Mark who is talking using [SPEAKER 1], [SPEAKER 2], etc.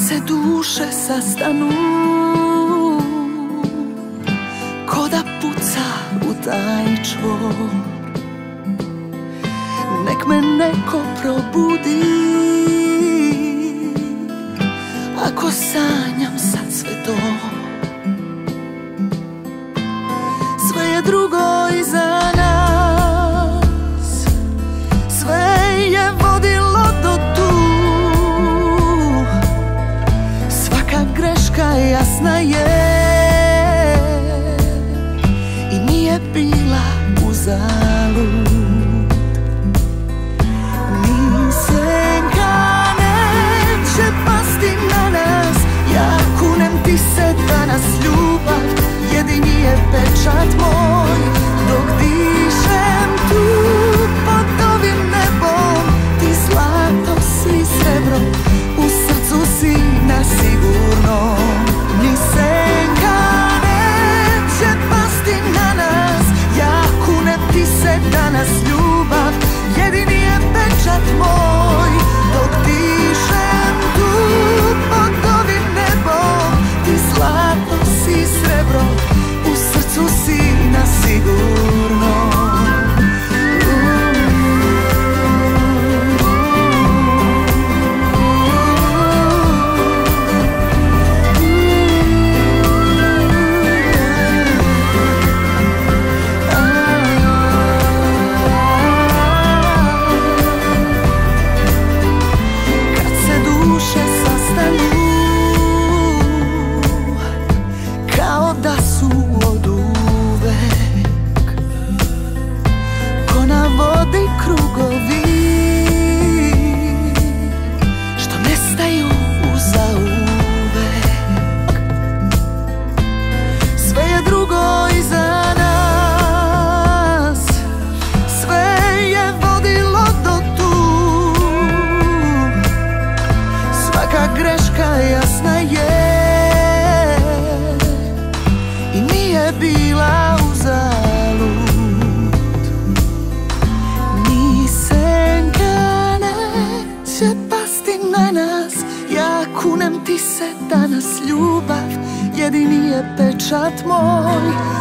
[SPEAKER 1] Se duše sastanu, ko da puca u taj čvor, nek me neko probudi, ako sanjam sad sve to. Sve je drugo iza nas, sve je vodilo do tu. Greška jasna je i nije bila uzalud. Ni senka neće pasti na nas, ja kunem ti se danas ljubav, jedini je pečat moj. Dok dišem tu pod ovim nebom, ti zlato si srebro, u srcu si na sigurno. Ni senka neće pasti na nas, ja kunem ti se danas ljubav, jedini je pečat moj. Dok dišem tu pod ovim nebom, ti zlato si srebro, u srcu si na sigurno. Greška jasna je i nije bila uzalud. Ni senka neće pasti na nas, ja kunem ti se danas ljubav, jedini je pečat moj.